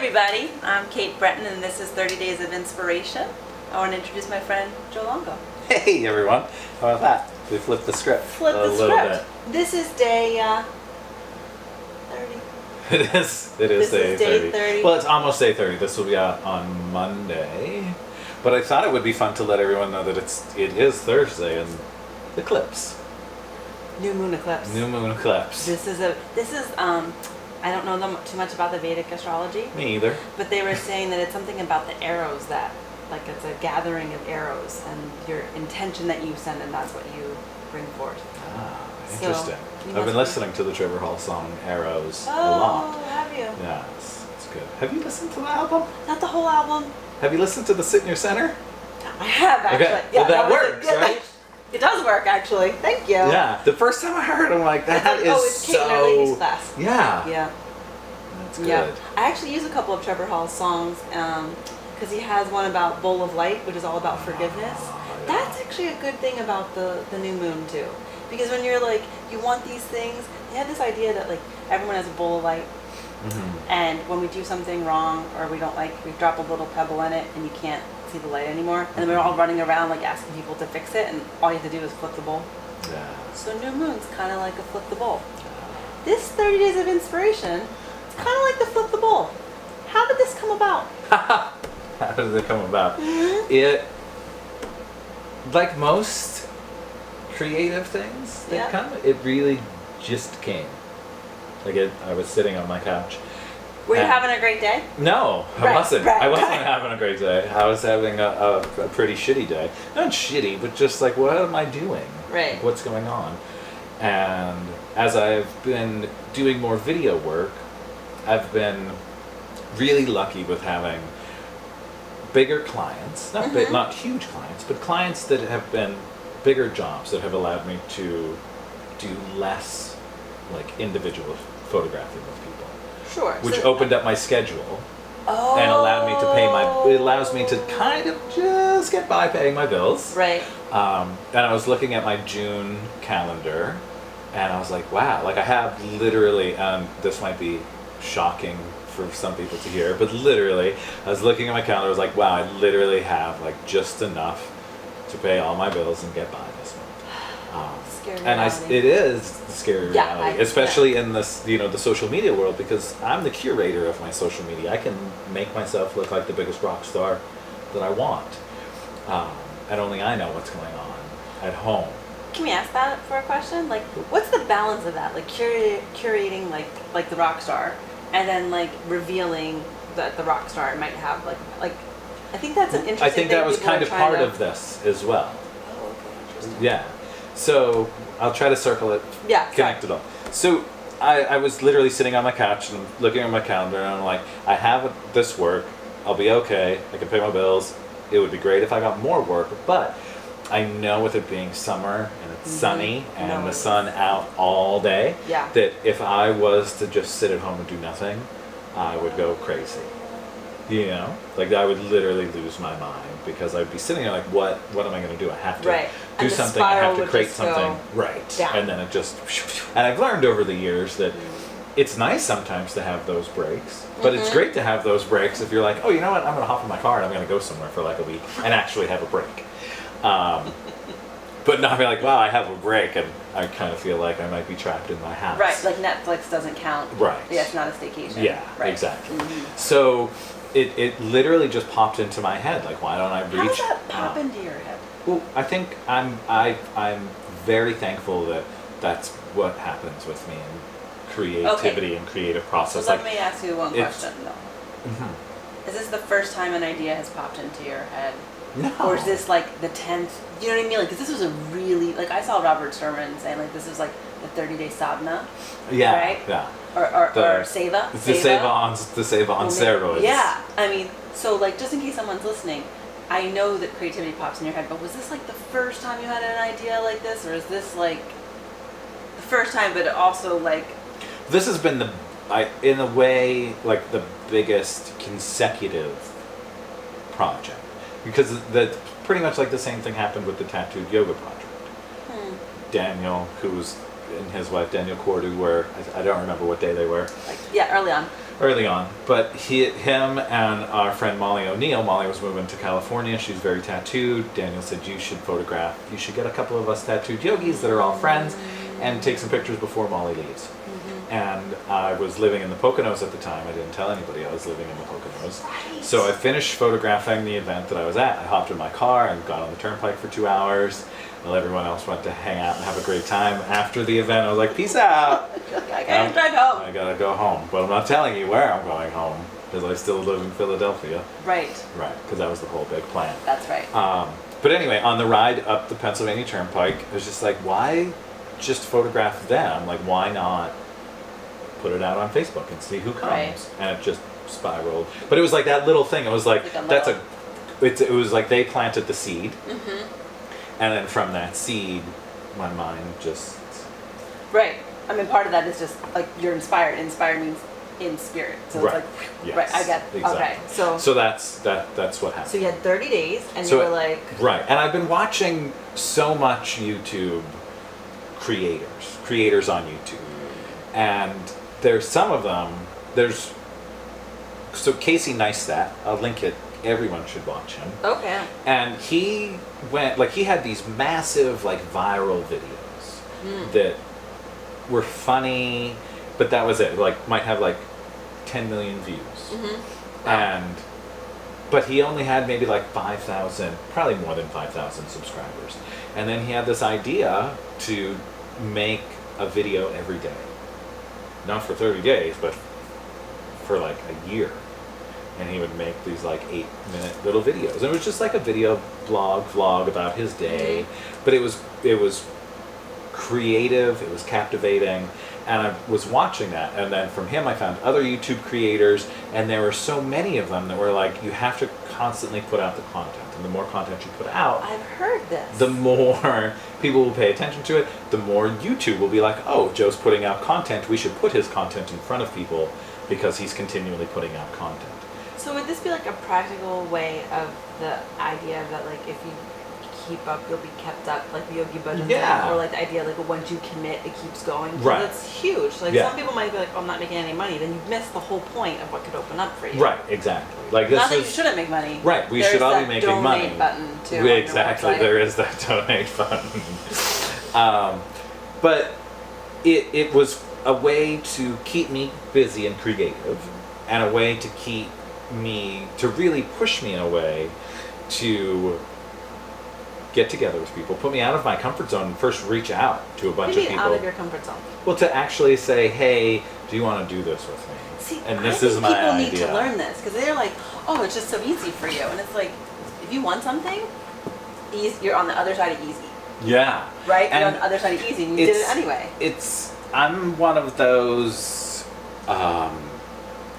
everybody, I'm Kate Brenton and this is 30 Days of Inspiration. I want to introduce my friend Joe Longo. Hey everyone, how about that? We flipped the script Little bit. This is day 30. It is day 30. Well, it's almost day 30. This will be out on Monday. But I thought it would be fun to let everyone know that it is Thursday and eclipse. New moon eclipse. New moon eclipse. This is I don't know too much about the Vedic astrology. Me either. But they were saying that it's something about the arrows that, like, it's a gathering of arrows and your intention that you send, and that's what you bring forth. Ah, interesting. So, I've been listening to the Trevor Hall song Arrows a lot. Oh, have you? Yeah, it's good. Have you listened to the album? Not the whole album. Have you listened to the Sit in Your Center? I have, actually. Okay. Yeah, well, that works, right? It does work, actually. Thank you. Yeah. The first time I heard it, I'm like, that is it's Kate in our ladies class. Yeah. Yeah. That's good. Yeah. I actually use a couple of Trevor Hall's songs because he has one about Bowl of Light, which is all about forgiveness. Yeah. That's actually a good thing about the new moon, too. Because when you're like, you want these things, they have this idea that, like, everyone has a bowl of light. Mm-hmm. And when we do something wrong or we don't like, we drop a little pebble in it and you can't see the light anymore. And then we're all running around like asking people to fix it, and all you have to do is flip the bowl. Yeah. So new moon's kind of like a flip the bowl. This 30 Days of Inspiration, it's kind of like the flip the bowl. How did this come about? How did it come about? Mm-hmm. It, like most creative things that come, it really just came. Like I was sitting on my couch. Were you having a great day? No, I Right, wasn't. right, I wasn't right. having a great day. I was having a pretty shitty day. Not shitty, but just like, what am I doing? Right. Like, what's going on? And as I've been doing more video work, I've been really lucky with having bigger clients, not big, not huge clients, but clients that have been bigger jobs that have allowed me to do less like individual photographing with people. Sure. Which So- opened up my schedule Oh. and allowed me to pay it allows me to kind of just get by paying my bills. Right. And I was looking at my June calendar and I was like, wow, like I have literally, this might be shocking for some people to hear, but literally, I was looking at my calendar, I was like, wow, I literally have like just enough to pay all my bills and get by this month. Scary And reality. it is scary Yeah, reality, especially in this, the social media world, because I'm the curator of my social media. I can make myself look like the biggest rock star that I want, and only I know what's going on at home. Can we ask that for a question? Like, what's the balance of that? Like curating like the rock star, and then like revealing that the rock star might have like I think that's an interesting. I think thing that was people kind are of trying part to- of this as well. Oh, okay, interesting. Yeah. So I'll try to circle it, Yeah, connect it all. So I was literally sitting on my couch and looking at my calendar, and I'm like, I have this work, I'll be okay, I can pay my bills. It would be great if I got more work, but I know with it being summer and it's sunny and No, the it sun out all day, Yeah. that if I was to just sit at home and do nothing, I would go crazy. You know, like I would literally lose my mind because I'd be sitting there like, what am I going to do? I have to Right. do And the something. I have spiral to would create just something. go Right. down. And then it just, and I've learned over the years that it's nice sometimes to have those breaks, but it's great to have those breaks if you're like, oh, you know what? I'm going to hop in my car and I'm going to go somewhere for like a week and actually have a break. But not be like, wow, I have a break, and I kind of feel like I might be trapped in my house. Right. Like Netflix doesn't count. Right. Yeah, it's not a staycation. Yeah, Right. exactly. So it literally just popped into my head, like, why don't I reach? How does that pop out? into your head? Well, I think I'm very thankful that that's what happens with me in creativity and creative process. So let me ask you one it's- question though. Mhm. Is this the first time an idea has popped into your head? No. Or is this like the 10th? You know what I mean? Like, 'cause this was a really, like, I saw Robert Sturman saying like this is like the 30-day sadhana. Yeah. Right? Yeah. Or The- seva. It's the Seva on steroids. Yeah. I mean, so like just in case someone's listening, I know that creativity pops in your head, but was this like the first time you had an idea like this, or is this like the first time, but also like? This has been in a way, like the biggest consecutive project, because pretty much like the same thing happened with the tattooed yoga project. Daniel, who's and his wife Daniel Cordu were, I don't remember what day they were. Like, yeah, early on. early on. But him and our friend Molly O'Neill, Molly was moving to California. She's very tattooed. Daniel said, you should get a couple of us tattooed yogis that are all friends and take some pictures before Molly leaves. And I was living in the Poconos at the time. I didn't tell anybody I was living in the Poconos. Right. So I finished photographing the event that I was at. I hopped in my car and got on the turnpike for 2 hours while everyone else went to hang out and have a great time. After the event, I was like, peace out. I gotta drive home. I gotta go home. But I'm not telling you where I'm going home because I still live in Philadelphia. Right. Right, because that was the whole big plan. That's right. But anyway, on the ride up the Pennsylvania Turnpike, I was just like, why just photograph them? Like, why not put it out on Facebook and see who comes? Right. And it just spiraled. But it was like that little thing. It was like, it was like they planted the seed. And then from that seed, my mind just... Right. I mean, part of that is just like you're inspired. Inspired means in spirit. So Right. it's like, Yes. right, I get Exactly. Okay. So that's what happened. So you had 30 days and So you were like... Right. And I've been watching so much YouTube creators on YouTube. And there's some of them, so Casey Neistat, I'll link it, everyone should watch him. Okay. And he had these massive, like, viral videos that were funny, but that was it. Like, might have like 10 million views. Wow. But he only had maybe like 5,000, probably more than 5,000 subscribers. And then he had this idea to make a video every day. Not for 30 days, but for like a year. And he would make these like 8-minute little videos. And it was just like a video vlog about his day. But it was creative, it was captivating. And I was watching that. And then from him I found other YouTube creators. And there were so many of them that were like, you have to constantly put out the content. And the more content you put out, I've heard this. the more people will pay attention to it, the more YouTube will be like, oh, Joe's putting out content, we should put his content in front of people because he's continually putting out content. So would this be like a practical way of the idea that like if you keep up, you'll be kept up, like the Yogi Bhajan Yeah. thing, or like the idea like once you commit, it keeps going? 'Cause Right. That's huge. Like Yeah. some people might be like, oh, I'm not making any money. Then you've missed the whole point of what could open up for you. Right, exactly. Like this Not that was, you shouldn't make money. Right, we There's should all be that making donate money. button too. on your Exactly, website. there is that donate button. But it was a way to keep me busy and creative, and a way to keep me, to really push me in a way to get together with people, put me out of my comfort zone, and first reach out to a bunch Maybe of people. out of your comfort zone. Well, to actually say, hey, do you want to do this with me? See, And I this think is my people idea. need to learn this because they're like, oh, it's just so easy for you, and it's like, if you want something, you're on the other side of easy, Yeah. right? And you're on the other side of easy, and you did it anyway. I'm one of those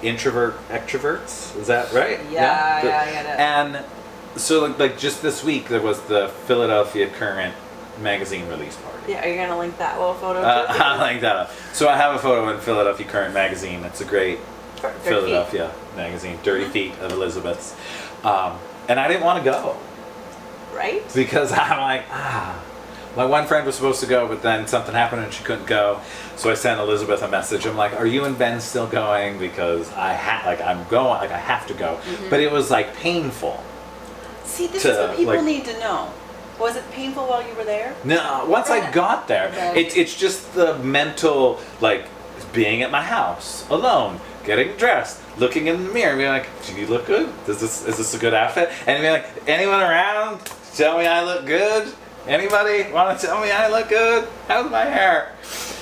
introvert extroverts. Is that right? Yeah, I get it. And so, like just this week, there was the Philadelphia Current magazine release party. Yeah, are you gonna link that little photo? I like that up. So I have a photo in Philadelphia Current magazine. It's a great Philadelphia magazine, Dirty Feet of Elizabeth's. And I didn't want to go. Right? Because I'm like, my one friend was supposed to go, but then something happened and she couldn't go. So I sent Elizabeth a message. I'm like, are you and Ben still going? Because I'm going, like I have to go. But it was like painful. See, this is what people need to know. Was it painful while you were there? No, once I got there, Okay. it's just the mental, like, being at my house, alone, getting dressed, looking in the mirror, being like, do you look good? Is this a good outfit? And being like, anyone around? Tell me I look good? Anybody want to tell me I look good? How's my hair?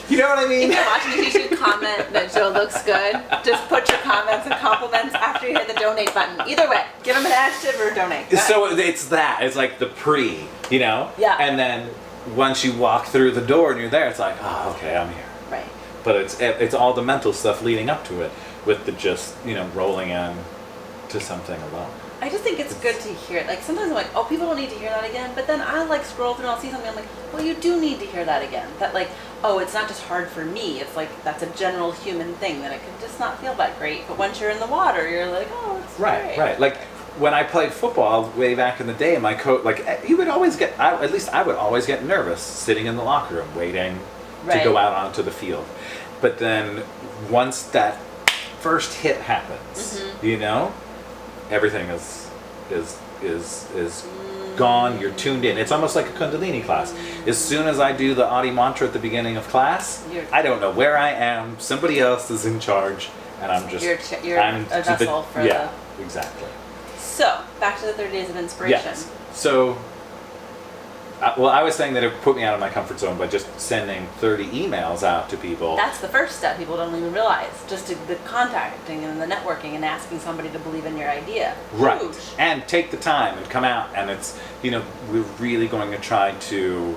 You know what I mean? If you're watching, you should comment that Joe looks good. Just put your comments and compliments after you hit the donate button. Either way, give him an adjective or donate. So it's that. It's like the pre, you know? Yeah. And then once you walk through the door and you're there, it's like, oh, okay, I'm here. Right. But it's all the mental stuff leading up to it, with the just, rolling in to something alone. I just think it's good to hear it. Like sometimes I'm like, oh, people don't need to hear that again. But then I like scroll through and I'll see something. I'm like, well, you do need to hear that again. That like, oh, it's not just hard for me. It's like that's a general human thing that it can just not feel that great. But once you're in the water, you're like, oh, it's great. Right. Like when I played football way back in the day, my coach, like you would always get, at least I would always get nervous sitting in the locker room waiting to go out onto the field. But then once that first hit happens, you know, everything is gone. You're tuned in. It's almost like a Kundalini class. As soon as I do the Adi mantra at the beginning of class, I don't know where I am. Somebody else is in charge, and I'm just you're I'm a vessel for yeah, exactly. So back to the 30 days of inspiration. Yes. So, well, I was saying that it put me out of my comfort zone by just sending 30 emails out to people. That's the first step people don't even realize. Just the contacting and the networking and asking somebody to believe in your idea. Right. Huge. And take the time and come out, and it's, you know, we're really going to try to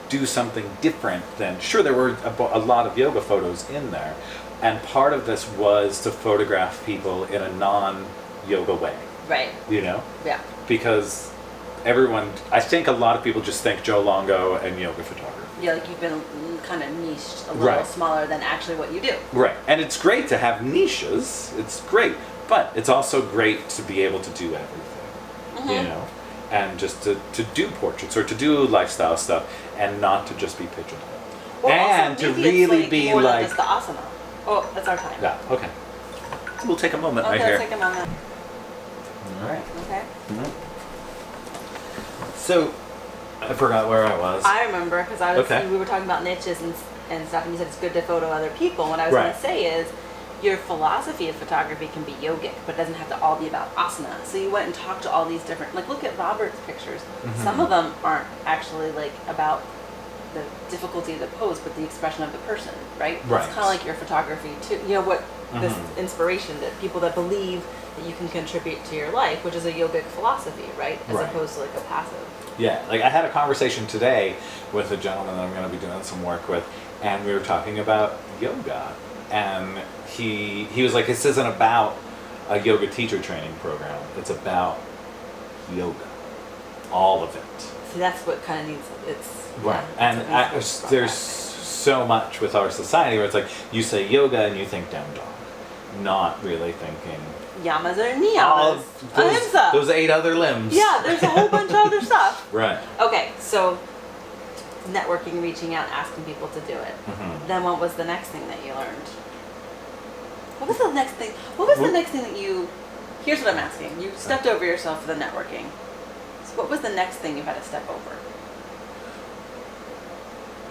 do something different than, sure, there were a lot of yoga photos in there, and part of this was to photograph people in a non-yoga way. Right. You know? Yeah. Because I think a lot of people just think Joe Longo and yoga photography. Yeah, like you've been kind of niched a little smaller than actually what you do. Right. And it's great to have niches. It's great. But it's also great to be able to do everything, you know? And just to do portraits or to do lifestyle stuff and not to just be pigeonholed. Or and also, to maybe really it's be more than like... just the asana. Oh, that's our time. Yeah, okay. We'll take a moment right Okay, here. let's take a moment. All right. Okay. So, I forgot where I was. I remember because we were talking about niches and stuff, and you said it's good to photo other people. And what I was going to say is, your philosophy of photography can be yogic, but it doesn't have to all be about asana. So you went and talked to all these different, like look at Robert's pictures. Some of them aren't actually like about the difficulty of the pose, but the expression of the person, right? Right. It's kind of like your photography too. You know what? This inspiration that people that believe that you can contribute to your life, which is a yogic philosophy, right? As opposed to like a passive. Yeah, like I had a conversation today with a gentleman that I'm going to be doing some work with, and we were talking about yoga, and he was like, this isn't about a yoga teacher training program, it's about yoga, all of it. See, that's what kind of needs, it's... Right, yeah, and there's so much with our society where it's like, you say yoga and you think down dog, not really thinking... Yamas or niyamas. Ahimsa. Those 8 other limbs. Yeah, there's a whole bunch of other stuff. Right. Okay, so networking, reaching out, asking people to do it. Then what was the next thing that you learned? What was the next thing? What was the next thing that you... Here's what I'm asking. You stepped over yourself for the networking. So what was the next thing you had to step over?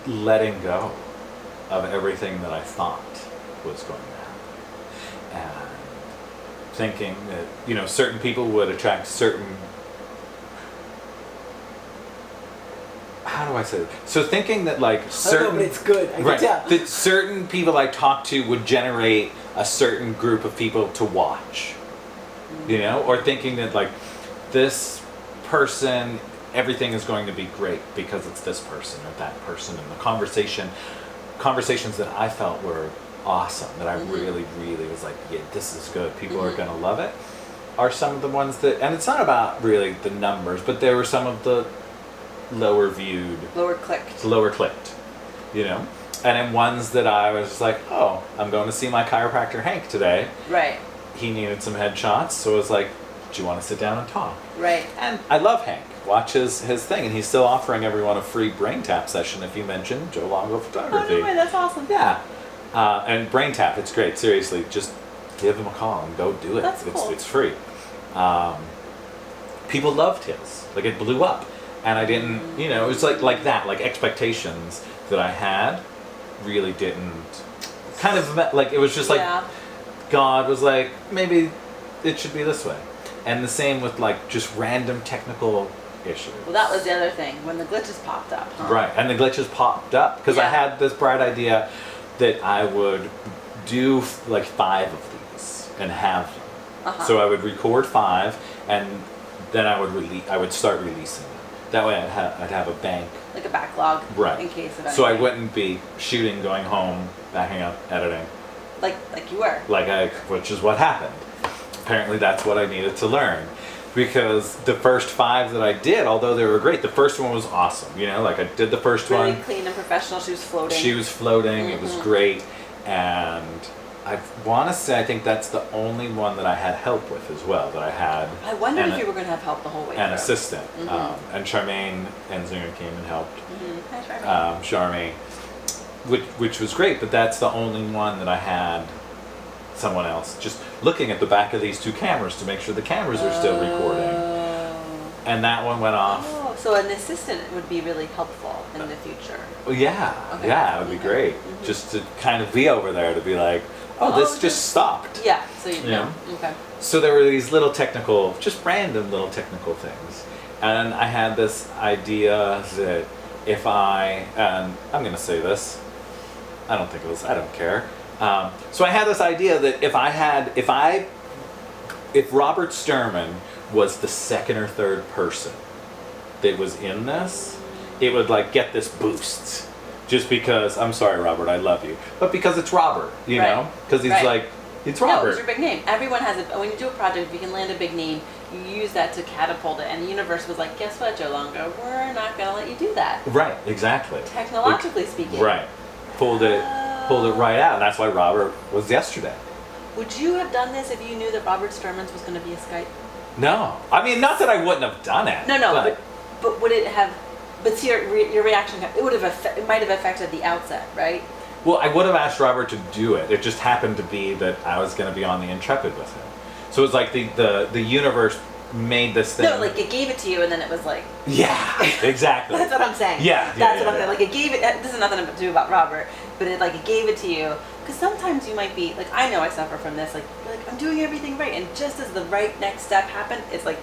Letting go of everything that I thought was going to happen. And thinking that, you know, certain people would attract certain... How do I say it? So thinking that like certain... Oh, no, but it's good. I can tell. That certain people I talked to would generate a certain group of people to watch. You know? Or thinking that like this person, everything is going to be great because it's this person or that person. And the conversations that I felt were awesome, that I really, really was like, yeah, this is good. People are going to love it. Are some of the ones that... And it's not about really the numbers, but there were some of the lower viewed, lower clicked, you know, and then ones that I was just like, oh, I'm going to see my chiropractor Hank today. Right. He needed some headshots, so I was like, do you want to sit down and talk? Right. And I love Hank. Watch his thing, and he's still offering everyone a free brain tap session if you mention Joe Longo Photography. Oh, no way, that's awesome. Yeah. And brain tap, it's great. Seriously, just give him a call and go do it. That's cool. It's free. People loved his. Like, it blew up. And I didn't, you know, it was like that, like expectations that I had really didn't, kind of, like, it was just like, God was like, maybe it should be this way. And the same with like just random technical issues. Well, that was the other thing, when the glitches popped up, huh? Right, and the glitches popped up, because I had this bright idea that I would do like 5 of these and have them. So I would record 5, and then I would start releasing them. That way I'd have a bank. Like a backlog. Right. In case of anything. So I wouldn't be shooting, going home, backing up, editing. Like you were. Which is what happened. Apparently that's what I needed to learn. Because the first 5 that I did, although they were great, the first one was awesome. You know, like I did the first one. Really clean and professional. She was floating. She was floating. It was great. And I want to say I think that's the only one that I had help with as well. That I had. I wondered if you were going to have help the whole way. An assistant. And Charmaine Enzinger came and helped. Hi, Charmaine. Which was great, but that's the only one that I had someone else just looking at the back of these two cameras to make sure the cameras are still recording. And that one went off. Oh, so an assistant would be really helpful in the future. Well, yeah, Okay. yeah, it would be great. Just to kind of be over there to be like, oh, this just stopped. Yeah, so you Yeah. know. Okay. So there were these little technical, just random little technical things. And I had this idea that if and I'm going to say this, I don't think it was, I don't care. So I had this idea that if Robert Sturman was the second or third person that was in this, it would like get this boost. Just because, I'm sorry, Robert, I love you, but because it's Robert, you Right. know, because he's Right. like, it's No, Robert. it's your big name. Everyone has it. When you do a project, if you can land a big name, you use that to catapult it. And the universe was like, guess what, Joe Longo? We're not going to let you do that. Right, exactly. Technologically speaking. Right, pulled it right out. And that's why Robert was yesterday. Would you have done this if you knew that Robert Sturman's was going to be a Skype? No, I mean, not that I wouldn't have done it. No, but would it have? But see, your reaction, it might have affected the outset, right? Well, I would have asked Robert to do it. It just happened to be that I was going to be on the Intrepid with him. So it was like the universe made this thing. No, like it gave it to you, and then it was like. Yeah, exactly. That's what I'm saying. Yeah, That's what I'm saying. Like it gave it. This is nothing to do about Robert, but it gave it to you. Because sometimes you might be like, I know I suffer from this. Like I'm doing everything right, and just as the right next step happened, it's like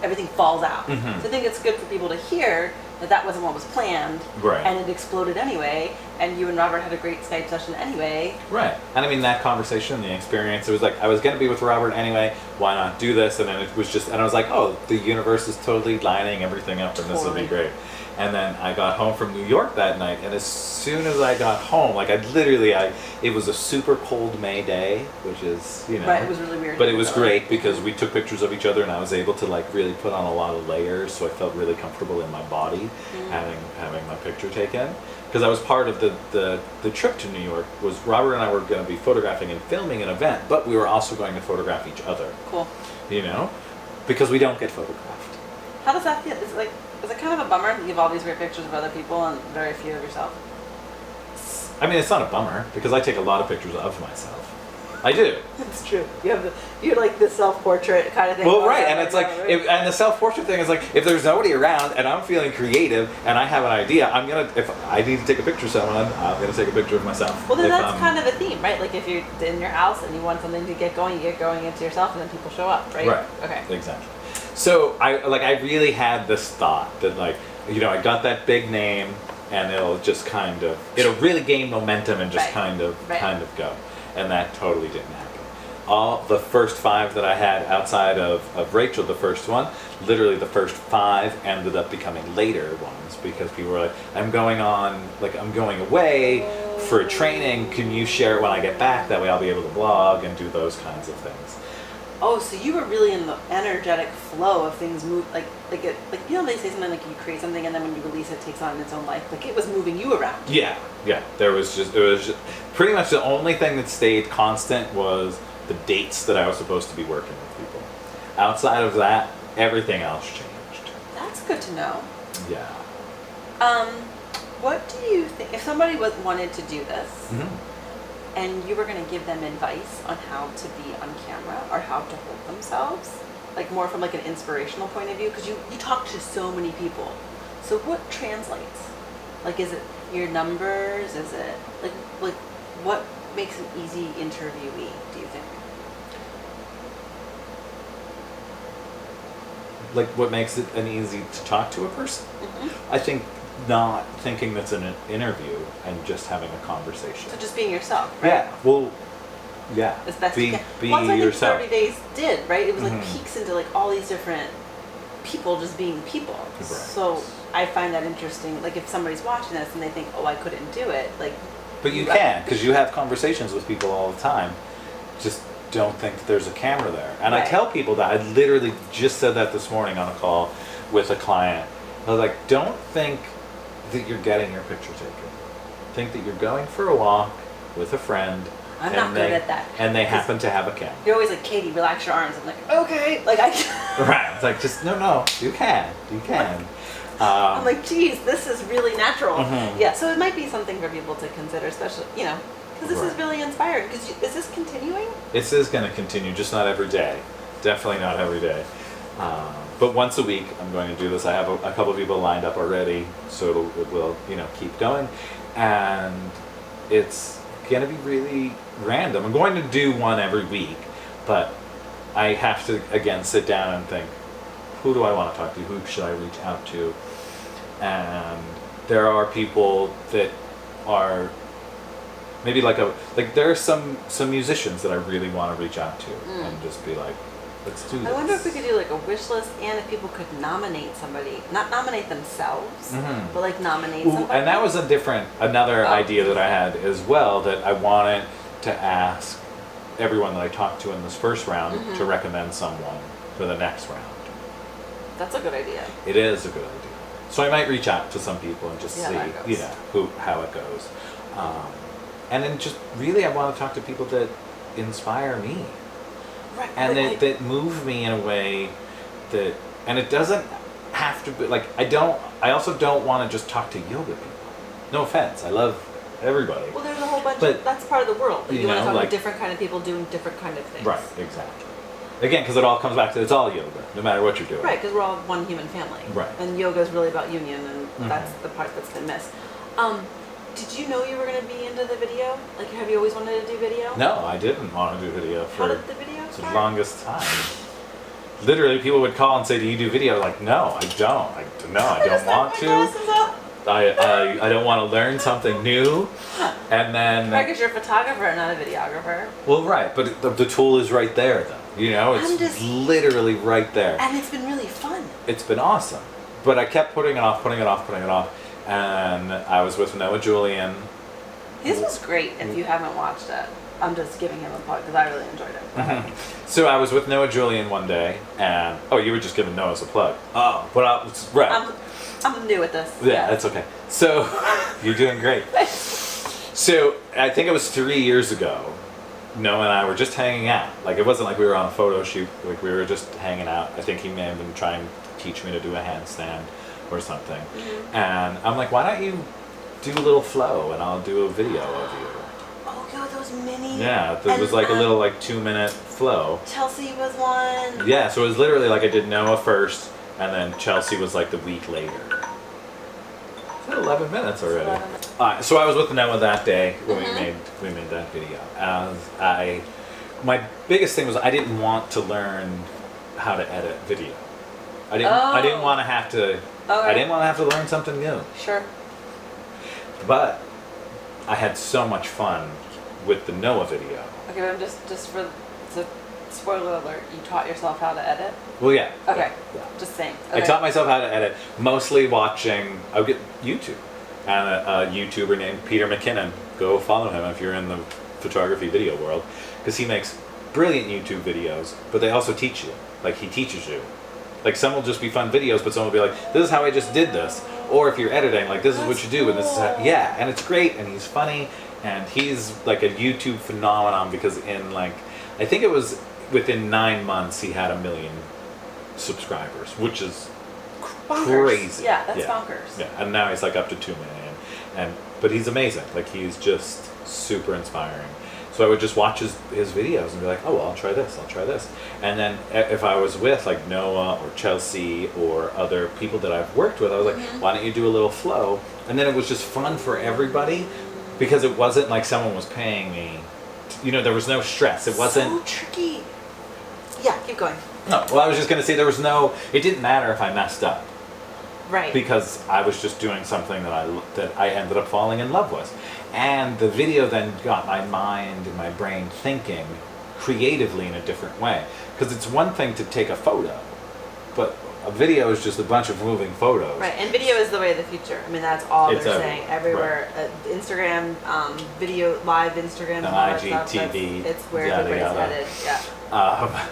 everything falls out. Mhm. So I think it's good for people to hear that wasn't what was planned, Right. and it exploded anyway. And you and Robert had a great Skype session anyway. Right. And I mean, that conversation, the experience, it was like, I was going to be with Robert anyway, why not do this? And then it was just, and I was like, oh, the universe is totally lining everything up and this will be Totally. great. And then I got home from New York that night, and as soon as I got home, like it was a super cold May day, which is, you know. Right, it was really weird. But it was great because we took pictures of each other, and I was able to like really put on a lot of layers, so I felt really comfortable in my body having my picture taken. Because I was part of the trip to New York. Was Robert and I were going to be photographing and filming an event, but we were also going to photograph each other. Cool. You know, because we don't get photographed. How does that feel? Is it kind of a bummer that you have all these great pictures of other people and very few of yourself? I mean, it's not a bummer because I take a lot of pictures of myself. I do. It's true. You're like the self-portrait kind of thing. Well, right, and it's like, and the self-portrait thing is like, if there's nobody around and I'm feeling creative and I have an idea, if I need to take a picture of someone, I'm gonna take a picture of myself. Well, then that's kind of a theme, right? Like if you're in your house and you want something to get going, you get going into yourself, and then people show up, right? Right. Okay. Exactly. So I really had this thought that like, you know, I got that big name and it'll really gain momentum and just Right. kind of go. And that totally didn't happen. All the first 5 that I had outside of Rachel, the first one, literally the first 5 ended up becoming later ones because people were like, I'm going away for a training. Can you share it when I get back? That way I'll be able to blog and do those kinds of things. Oh, so you were really in the energetic flow of things move, like you know they say something like you create something and then when you release it takes on its own life. Like it was moving you around. Yeah. It was just pretty much the only thing that stayed constant was the dates that I was supposed to be working with people. Outside of that, everything else changed. That's good to know. Yeah. What do you think if somebody wanted to do this? Mm-hmm. And you were going to give them advice on how to be on camera or how to hold themselves, like more from like an inspirational point of view, because you talk to so many people. So what translates? Like, is it your numbers? Is it like what makes an easy interviewee? Do you think? Like what makes it an easy to talk to a person? Mm-hmm. I think not thinking that's an interview and just having a conversation. So just being yourself, right? Yeah. Well, yeah. As best be you can. be Well, that's what yourself. I think 30 Days did, right? It was like Mhm. peeks into like all these different people just being people. Right. So I find that interesting. Like if somebody's watching this and they think, oh, I couldn't do it, like. But you can, because you have conversations with people all the time. Just don't think that there's a camera there. And I Right. tell people that. I literally just said that this morning on a call with a client. I was like, don't think that you're getting your picture taken. Think that you're going for a walk with a friend. I'm and not good at that. And they happen to have a camera. You're always like, Katie, relax your arms. I'm like, okay. Like I. Right. It's like, just, no, you can. I'm like, geez, this is really natural. Mhm. Yeah, so it might be something for people to consider, especially, Because this is really inspiring. Because is this continuing? This is going to continue, just not every day. Definitely not every day. But once a week, I'm going to do this. I have a couple of people lined up already, so it will, keep going. And it's going to be really random. I'm going to do one every week, but I have to, again, sit down and think, who do I want to talk to? Who should I reach out to? And there are people that are maybe there are some musicians that I really want to reach out to and just be like, let's do this. I wonder if we could do like a wish list, and if people could nominate somebody, not nominate themselves, but like nominate somebody. And that was another idea that I had as well, that I wanted to ask everyone that I talked to in this first round to recommend someone for the next round. That's a good idea. It is a good idea. So I might reach out to some people and just see, how it goes. And then just really I want to talk to people that inspire me. Right. And that move me in a way that, and it doesn't have to be, I also don't want to just talk to yoga people. No offense, I love everybody. Well, there's a whole bunch that's part of the world. You want to talk to different kind of people doing different kind of things. Right, exactly. Again, because it all comes back to it's all yoga, no matter what you're doing. Right, because we're all one human family. Right. And yoga is really about union, and that's the part that's been missed. Did you know you were going to be into the video? Like, have you always wanted to do video? No, I didn't want to do video for How did the video the start? longest time. Literally, people would call and say, "Do you do video?" Like, no, I don't. I don't want to. I don't want to learn something new. And then. Because you're a photographer, not a videographer. Well, right, but the tool is right there, though. It's literally right there. And it's been really fun. It's been awesome, but I kept putting it off, and I was with Noah Julian. His was great. If you haven't watched it, I'm just giving him a plug because I really enjoyed it. So I was with Noah Julian one day, and you were just giving Noah's a plug. Oh, but right. I'm new at this. Yeah, that's okay. So you're doing great. So I think it was 3 years ago. Noah and I were just hanging out. Like, it wasn't like we were on a photo shoot. Like, we were just hanging out. I think he may have been trying to teach me to do a handstand or something. And I'm like, why don't you do a little flow and I'll do a video of you. Oh god, those mini. Yeah, there was like a little 2-minute flow. Chelsea was one. Yeah, so it was literally like I did Noah first, and then Chelsea was like the week later. It's been 11 minutes already. So I was with Noah that day when we made that video. My biggest thing was I didn't want to learn how to edit video. I didn't want to have to. I didn't want to have to learn something new. Sure. But I had so much fun with the Noah video. Okay, but I'm just for the spoiler alert, you taught yourself how to edit? Well, yeah. Okay. Yeah. Just saying. Okay. I taught myself how to edit, mostly watching. I would get YouTube, and a YouTuber named Peter McKinnon. Go follow him if you're in the photography video world, because he makes brilliant YouTube videos. But they also teach you. Like, he teaches you. Like, some will just be fun videos, but some will be like, this is how I just did this. Or if you're editing, like, this is what you do, and this is how, and it's great, and he's funny, and he's like a YouTube phenomenon, because in I think it was within 9 months he had 1 million subscribers, which is crazy. Yeah, that's bonkers. Yeah, and now he's like up to 2 million, but he's amazing. Like, he's just super inspiring. So I would just watch his videos and be like, oh, well, I'll try this. And then if I was with like Noah or Chelsea or other people that I've worked with, I was like, why don't you do a little flow? And then it was just fun for everybody, because it wasn't like someone was paying me. There was no stress. It wasn't so tricky. Yeah, keep going. No, well, I was just going to say it didn't matter if I messed up. Right. Because I was just doing something that I ended up falling in love with. And the video then got my mind and my brain thinking creatively in a different way. Because it's one thing to take a photo, but a video is just a bunch of moving photos. Right, and video is the way of the future. I mean, that's all It's they're saying. Everywhere. Right. Instagram, video, live Instagram, And all that IG, stuff. TV, It's where yada, everybody's yada. headed. Yeah.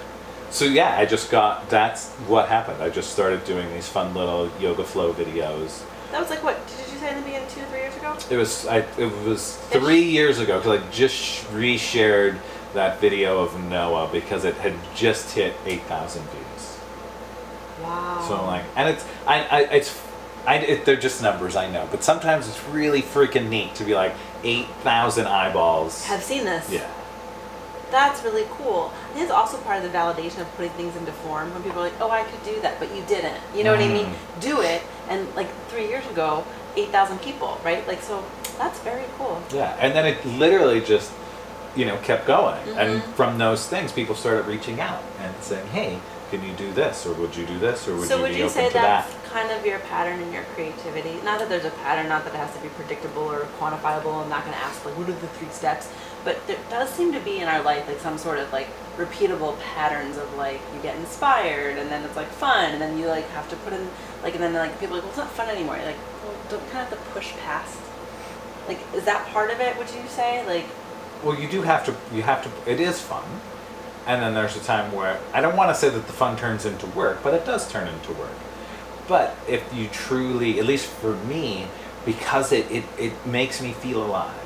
So yeah, that's what happened. I just started doing these fun little yoga flow videos. That was like what? Did you say in the beginning 2 or 3 years ago? It was 3 years ago, because I just reshared that video of Noah because it had just hit 8,000 views. Wow. So they're just numbers, I know, but sometimes it's really freaking neat to be like, 8,000 eyeballs. Have seen this. Yeah. That's really cool. I think it's also part of the validation of putting things into form when people are like, oh, I could do that, but you didn't. You know what I mean? Do it. And like 3 years ago, 8,000 people, right? Like, so that's very cool. Yeah. And then it literally just, kept going. And from those things, people started reaching out and saying, hey, can you do this? Or would you do this? Or would you be open say to that? that's kind of your pattern in your creativity? Not that there's a pattern, not that it has to be predictable or quantifiable. I'm not going to ask, like, what are the 3 steps? But there does seem to be in our life, like, some sort of, like, repeatable patterns of, like, you get inspired, and then it's, like, fun, and then you, like, have to put in, like, and then, like, people are like, well, it's not fun anymore. You're like, well, don't you kind of have to push past? Like, is that part of it, would you say? Like, well, you have to, it is fun. And then there's a time where, I don't want to say that the fun turns into work, but it does turn into work. But if you truly, at least for me, because it makes me feel alive.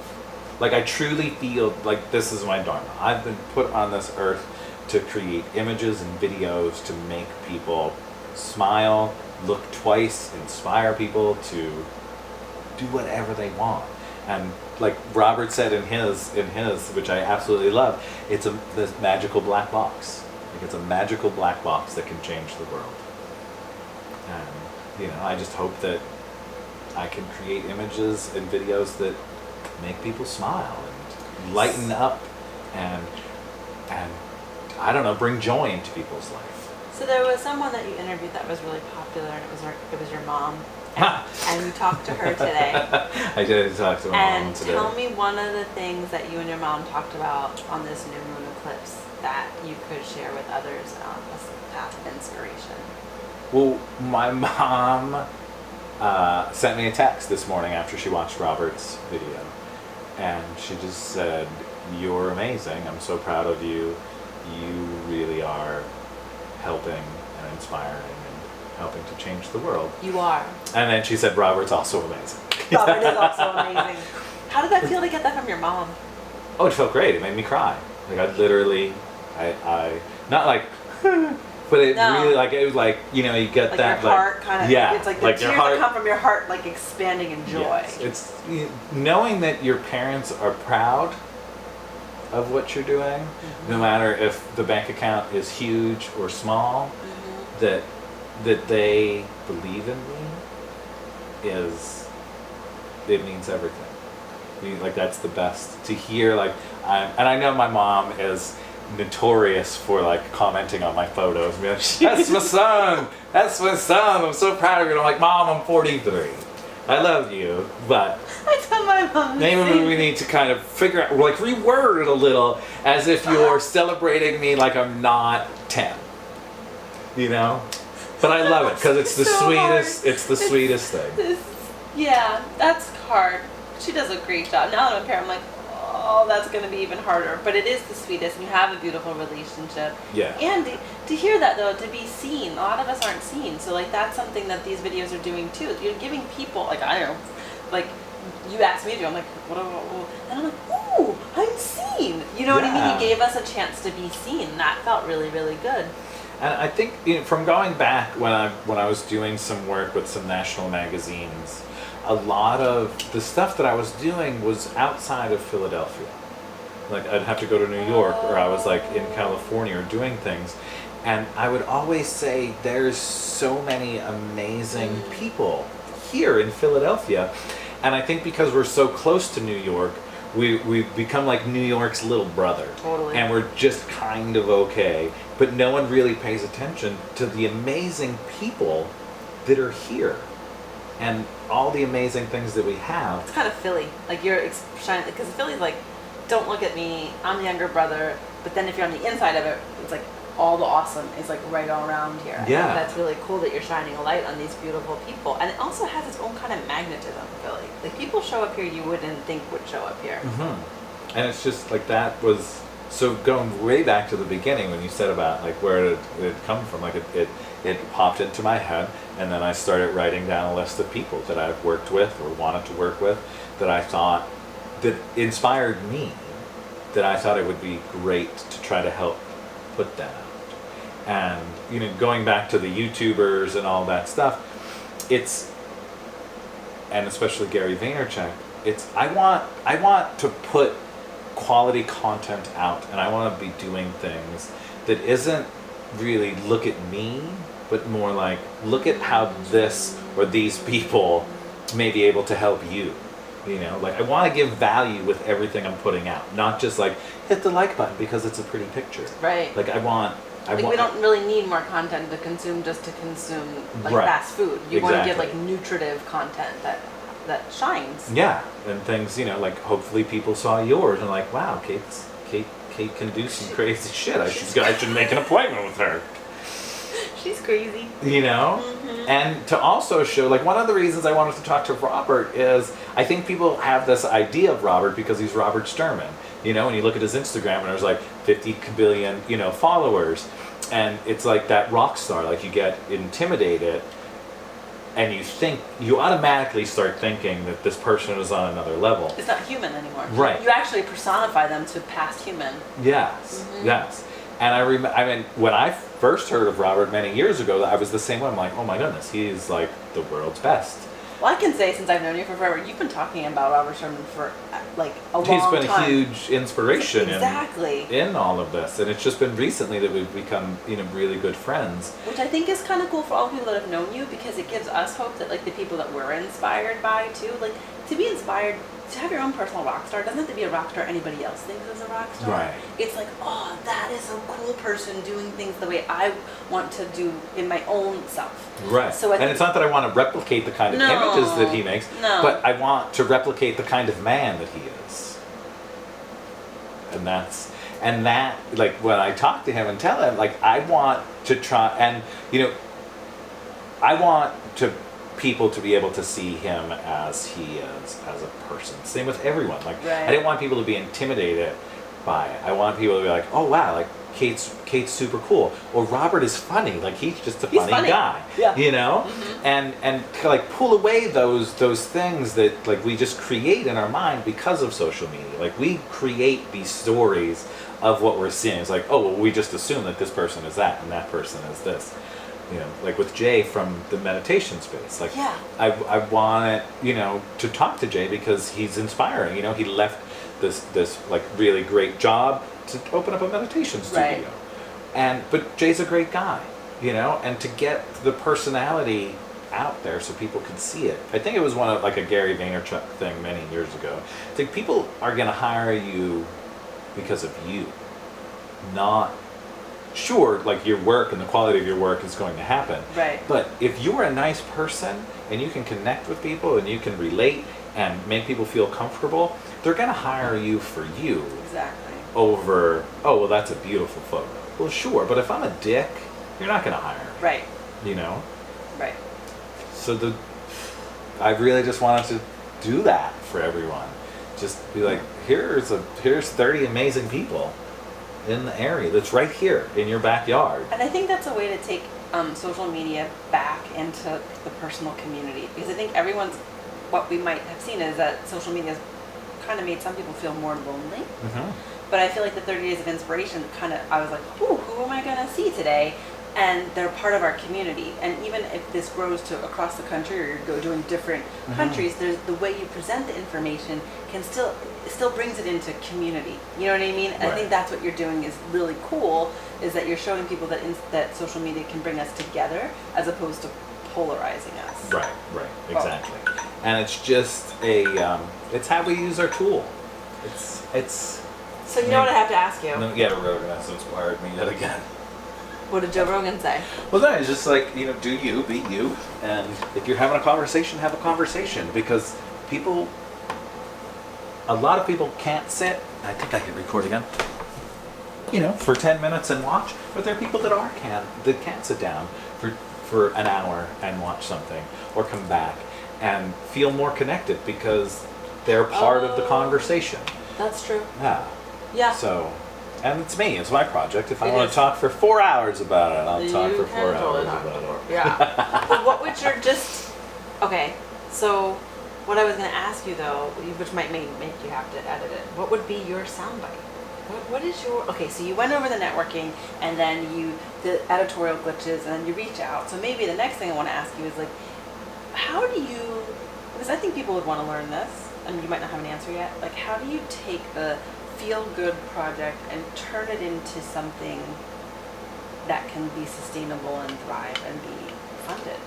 Like, I truly feel like this is my dharma. I've been put on this earth to create images and videos to make people smile, look twice, inspire people to do whatever they want. And like Robert said in his, which I absolutely love, it's this magical black box. Like, it's a magical black box that can change the world. And I just hope that I can create images and videos that make people smile and lighten up and I don't know, bring joy into people's life. So there was someone that you interviewed that was really popular, and it was your mom. And you talked to her today. I did talk to my mom today. And tell me one of the things that you and your mom talked about on this new moon eclipse that you could share with others on this path of inspiration. Well, my mom sent me a text this morning after she watched Robert's video. And she just said, you're amazing. I'm so proud of you. You really are helping and inspiring and helping to change the world. You are. And then she said, Robert's also amazing. Robert is also amazing. How did that feel to get that from your mom? Oh, it felt great. It made me cry. Like, I literally, I not like, but it really, like, it was like, you get like that, your heart kind of, yeah, it's like the like tears that come from your heart, like, expanding in joy. Yes. It's knowing that your parents are proud of what you're doing, no matter if the bank account is huge or small, that they believe in me it means everything. Like, that's the best to hear. Like, and I know my mom is notorious for, like, commenting on my photos and be like, that's my son, I'm so proud of you. And I'm like, Mom, I'm 43, I love you, but I tell my mom maybe we need to kind of figure out, like, reword it a little as if you're celebrating me like I'm not 10, but I love it because it's the so sweetest hard. It's the sweetest thing. Yeah, that's hard. She does a great job. Now that I'm a parent, I'm like, oh, that's going to be even harder. But it is the sweetest, and you have a beautiful relationship. Yeah. And to hear that, though, to be seen, a lot of us aren't seen. So, like, that's something that these videos are doing, too. You're giving people, like, I don't know, like, you asked me to, I'm like, what? And I'm like, ooh, I'm seen. You know what I mean? You gave us a chance to be seen. That felt really, really good. And I think from going back when I was doing some work with some national magazines, a lot of the stuff that I was doing was outside of Philadelphia. Like, I'd have to go to New York, or I was, like, in California or doing things. And I would always say there's so many amazing people here in Philadelphia. And I think because we're so close to New York, we've become like New York's little brother. Totally. And we're just kind of okay. But no one really pays attention to the amazing people that are here. And all the amazing things that we have. It's kind of Philly. Like, you're shining, because Philly's like, don't look at me, I'm the younger brother. But then if you're on the inside of it, it's like all the awesome is, like, right all around here. Yeah. I think that's really cool that you're shining a light on these beautiful people. And it also has its own kind of magnetism, Philly. Like, people show up here you wouldn't think would show up here. Mm-hmm. And it's just like, that was, so going way back to the beginning when you said about, like, where it come from, like, it popped into my head, and then I started writing down a list of people that I've worked with or wanted to work with that I thought that inspired me, that I thought it would be great to try to help put that out. And, going back to the YouTubers and all that stuff, and especially Gary Vaynerchuk, I want to put quality content out, and I want to be doing things that isn't really look at me, but more like look at how this or these people may be able to help you. You know, like I want to give value with everything I'm putting out, not just like hit the like button because it's a pretty picture. Right. Like I want. We don't really need more content to consume just to consume like Right. fast food. You want to give Exactly. like nutritive content that shines. Yeah, and things, you know, like hopefully people saw yours and like, wow, Kate can do some crazy shit. I should make an appointment with her. She's crazy. You know? And to also show, like, one of the reasons I wanted to talk to Robert is I think people have this idea of Robert because he's Robert Sturman. You know, and you look at his Instagram and there's like 50 billion, you know, followers. And it's like that rock star, like you get intimidated and you automatically start thinking that this person is on another level. It's not human anymore. Right. You actually personify them to past human. Yes, yes. And I mean, when I first heard of Robert many years ago, I was the same way. I'm like, oh my goodness, he's like the world's best. Well, I can say since I've known you for forever, you've been talking about Robert Sherman for like a long time. He's been a huge inspiration exactly. in all of this. And it's just been recently that we've become, you know, really good friends. Which I think is kind of cool for all the people that have known you, because it gives us hope that like the people that we're inspired by too, like to be inspired, to have your own personal rock star doesn't have to be a rock star anybody else thinks is a rock star. Right. It's like, oh, that is a cool person doing things the way I want to do in my own self. Right. So and it's not that I want to replicate the kind of No. images that he makes, No. but I want to replicate the kind of man that he is. And that, like, when I talk to him and tell him, like, I want to try, and, you know, I want people to be able to see him as he is as a person. Same with everyone. Like, Right. I didn't want people to be intimidated by it. I want people to be like, oh wow, like Kate's super cool, or Robert is funny. Like he's just a funny guy. Yeah. You know, and like pull away those things that like we just create in our mind because of social media. Like we create these stories of what we're seeing. It's like, oh well, we just assume that this person is that and that person is this. You know, like with Jay from the meditation space. Like, Yeah. I wanted, you know, to talk to Jay because he's inspiring. You know, he left this like really great job to open up a meditation studio. Right. But Jay's a great guy, you know, and to get the personality out there so people can see it. I think it was one of like a Gary Vaynerchuk thing many years ago. It's like people are going to hire you because of you, not. Sure, like your work and the quality of your work is going to happen. Right. But if you're a nice person and you can connect with people and you can relate and make people feel comfortable, they're going to hire you for you Exactly. over, oh, well, that's a beautiful photo. Well, sure, but if I'm a dick, you're not going to hire me. Right. You know? Right. So I really just wanted to do that for everyone. Just be like, here's 30 amazing people in the area that's right here in your backyard. And I think that's a way to take social media back into the personal community, because I think what we might have seen is that social media has kind of made some people feel more lonely. But I feel like the 30 Days of Inspiration I was like, ooh, who am I going to see today? And they're part of our community. And even if this grows to across the country, or you're doing different countries, there's the way you present the information still brings it into community. You know what I mean? Right. I think that's what you're doing is really cool, is that you're showing people that social media can bring us together as opposed to polarizing us. Right, exactly. And it's just it's how we use our tool. It's. So you know what I have to ask you? No, yeah, Rogan has inspired me yet again. What did Joe Rogan say? Well, no, it's just like, you know, do you, be you, and if you're having a conversation, have a conversation, because a lot of people can't sit, I think I hit record again, you know, for 10 minutes and watch, but there are people that can't sit down for an hour and watch something, or come back and feel more connected because they're part of the conversation. That's true. Yeah. Yeah. So, and it's me, it's my project. If I It want is. to talk for 4 hours about it, I'll talk for 4 hours about it. Yeah. But what would your okay, so what I was going to ask you though, which might make you have to edit it, what would be your soundbite? What is your, okay, so you went over the networking and then the editorial glitches and then you reach out. So maybe the next thing I want to ask you is like, how do you, because I think people would want to learn this, and you might not have an answer yet, like how do you take the feel-good project and turn it into something that can be sustainable and thrive and be funded?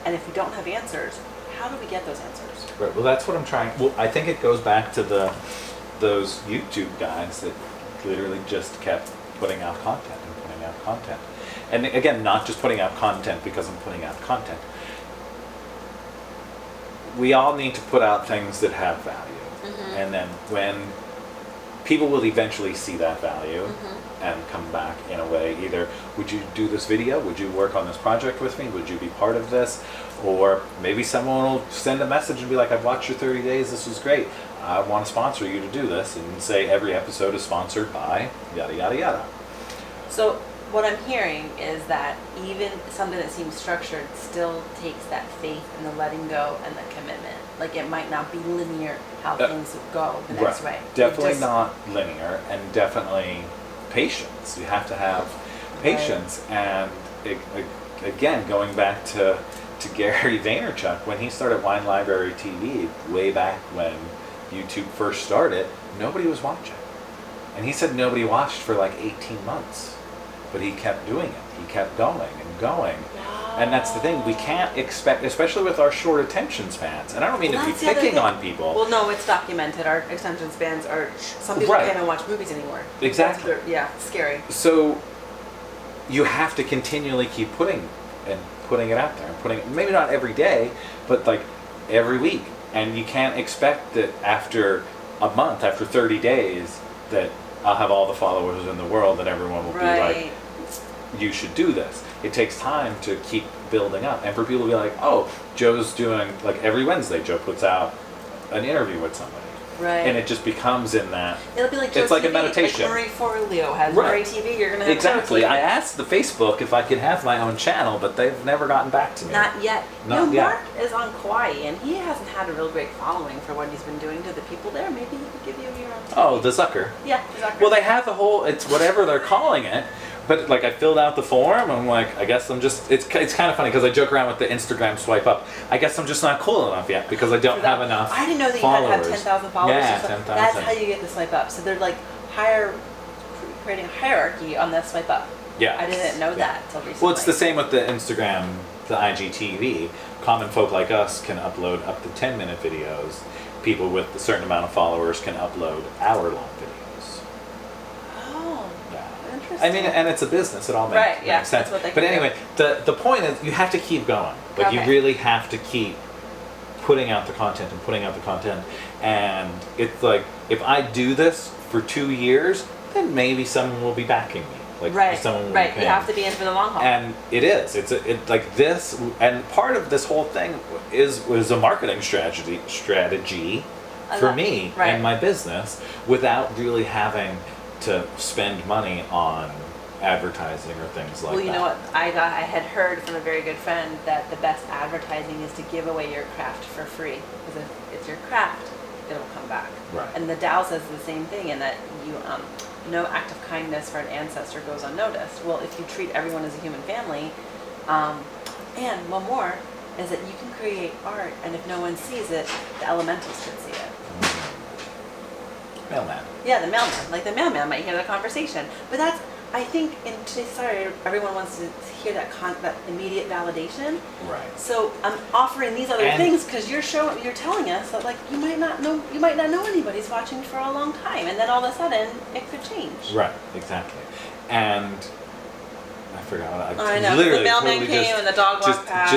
And if we don't have answers, how do we get those answers? Right. Well, that's what I'm trying. Well, I think it goes back to those YouTube guys that literally just kept putting out content and putting out content. And again, not just putting out content because I'm putting out content. We all need to put out things that have value. And then when people will eventually see that value and come back in a way, either would you do this video, would you work on this project with me, would you be part of this, or maybe someone will send a message and be like, I've watched your 30 days, this was great, I want to sponsor you to do this, and say every episode is sponsored by yada yada yada. So what I'm hearing is that even something that seems structured still takes that faith and the letting go and the commitment. Like it might not be linear how things go the next way. Definitely not linear, and definitely patience. You have to have patience. And again, going back to Gary Vaynerchuk, when he started Wine Library TV way back when YouTube first started, nobody was watching. And he said nobody watched for like 18 months. But he kept doing it. He kept going and going. Wow. And that's the thing. We can't expect, especially with our short attention spans. And I don't mean to be picking on people. Well, no, it's documented. Our attention spans are, some people can't even watch movies anymore. Exactly. Scary. So you have to continually keep putting it out there. And putting it, maybe not every day, but like every week. And you can't expect that after a month, after 30 days, that I'll have all the followers in the world and everyone will be like, you should do this. It takes time to keep building up. And for people to be like, oh, Joe's doing, like every Wednesday, Joe puts out an interview with somebody. Right. And it just becomes in that. It'll be like Joe it's like TV, a meditation. Like Marie Forleo has Marie TV, you're going to have Exactly. Joe TV. I asked the Facebook if I could have my own channel, but they've never gotten back to me. Not yet. Not yet. Mark is on Kauai, and he hasn't had a real great following for what he's been doing to the people there. Maybe he could give you your own TV. Oh, the Zucker. Yeah, the Zucker. Well, they have the whole, it's whatever they're calling it. But like I filled out the form, I'm like, I guess I'm just, it's kind of funny because I joke around with the Instagram swipe up. I guess I'm just not cool enough yet because I don't have enough I didn't know that followers. you had to have 10,000 followers. Yeah, or something. 10,000. That's how you get the swipe up. So they're like creating a hierarchy on the swipe up. Yeah. I didn't know that until recently. Well, it's the same with the Instagram, the IGTV. Common folk like us can upload up to 10-minute videos. People with a certain amount of followers can upload hour-long videos. Oh, Yeah. interesting. I mean, and it's a business. It all makes sense. That's what they But can anyway, the point is you have to keep going. Like you really have to keep putting out the content and putting out the content. And it's like, if I do this for 2 years, then maybe someone will be backing me. Like someone will be paying. You have to be in for the long haul. And it is. It's like this, and part of this whole thing was a marketing strategy for me and my business, without really having to spend money on advertising or things like that. Well, you know what? I had heard from a very good friend that the best advertising is to give away your craft for free, because if it's your craft, it'll come back. Right. And the Tao says the same thing, in that you no act of kindness for an ancestor goes unnoticed. Well, if you treat everyone as a human family, and one more is that you can create art, and if no one sees it, the elementals could see it. Mailman. Yeah, the mailman. Like the mailman might hear the conversation, but that's, I think in today's society, everyone wants to hear that immediate validation. Right. So I'm offering these other things because you're telling us that like you might not know anybody's watching for a long time, and then all of a sudden it could change. Right. Exactly. And I forgot what I know. Literally, the mailman totally came and the dog walked past.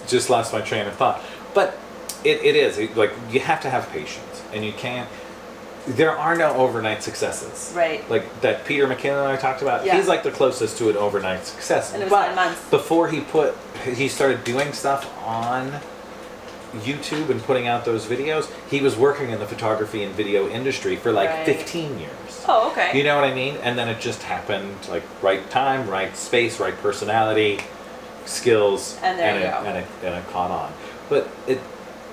Just lost my train of thought. But it is like you have to have patience, and you can't. There are no overnight successes. Right. Like that Peter McKinnon I talked about, he's like the closest to an overnight success. And it was 9 months. Before he started doing stuff on YouTube and putting out those videos, he was working in the photography and video industry for like 15 years. Oh, okay. You know what I mean? And then it just happened, like right time, right space, right personality, skills, and it caught on. But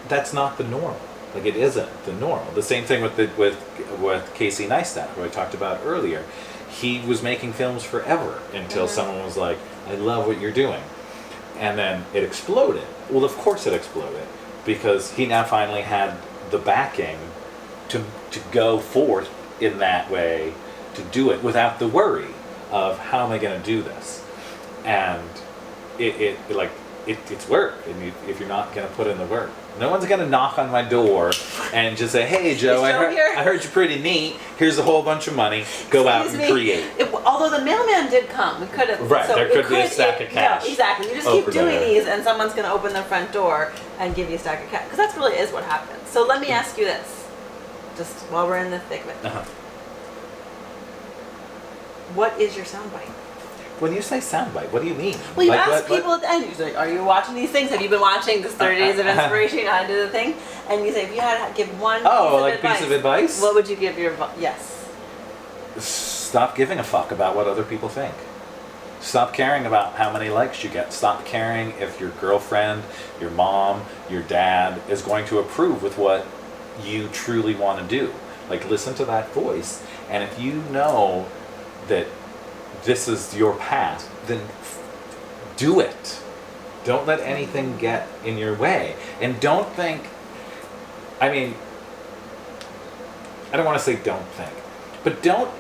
that's not the norm. Like it isn't the normal. The same thing with Casey Neistat, who I talked about earlier. He was making films forever until someone was like, "I love what you're doing," and then it exploded. Well, of course it exploded because he now finally had the backing to go forth in that way, to do it without the worry of how am I going to do this, and it's work, and if you're not going to put in the work, no one's going to knock on my door and just say, hey Joe, I heard you're pretty neat, here's a whole bunch of money, go out and create. Although the mailman did come, we could have, right, so there could be a stack of cash. No, exactly, you just keep doing these and someone's going to open their front door and give you a stack of cash, because that really is what happens. So let me ask you this, just while we're in the thick of it. Uh-huh. What is your soundbite? When you say soundbite, what do you mean? Well, you ask people at the end, you say, are you watching these things? Have you been watching this 30 Days of Inspiration, how to do the thing? And you say, if you had to give one piece of advice, what would you give your, yes? Stop giving a fuck about what other people think. Stop caring about how many likes you get. Stop caring if your girlfriend, your mom, your dad is going to approve with what you truly want to do. Like, listen to that voice, and if you know that this is your path, then do it. Don't let anything get in your way. And don't think, I mean, I don't want to say don't think, but don't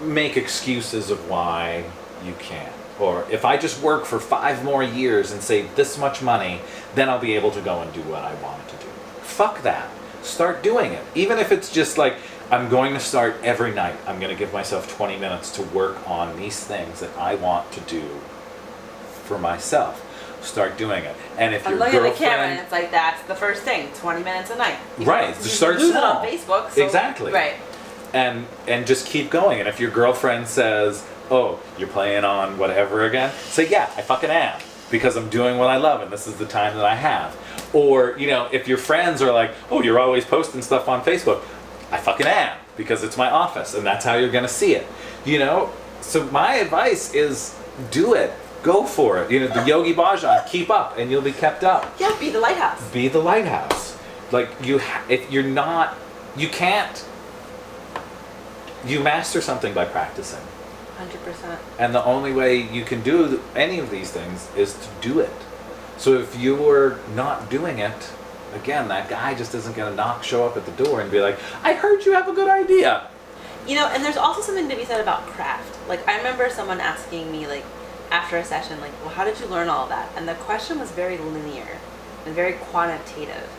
make excuses of why you can't. Or if I just work for 5 more years and save this much money, then I'll be able to go and do what I wanted to do. Fuck that. Start doing it. Even if it's just like, I'm going to start every night. I'm going to give myself 20 minutes to work on these things that I want to do for myself. Start doing it. And if your girlfriend... at the camera and it's like, that's the first thing, 20 minutes a night. Right. Start small. It on Facebook. So, exactly. Right. And just keep going. And if your girlfriend says, oh, you're playing on whatever again? Say, yeah, I fucking am. Because I'm doing what I love and this is the time that I have. Or, you know, if your friends are like, oh, you're always posting stuff on Facebook. I fucking am, because it's my office and that's how you're gonna see it. You know? So my advice is do it. Go for it. You know, the Yogi Bhajan, keep up and you'll be kept up. Yeah, be the lighthouse. Be the lighthouse. Like if you're not, you can't, you master something by practicing. 100%. And the only way you can do any of these things is to do it. So if you're not doing it, again, that guy just isn't going to show up at the door and be like, I heard you have a good idea. You know, and there's also something to be said about craft. Like, I remember someone asking me, like, after a session, like, well, how did you learn all of that? And the question was very linear and very quantitative.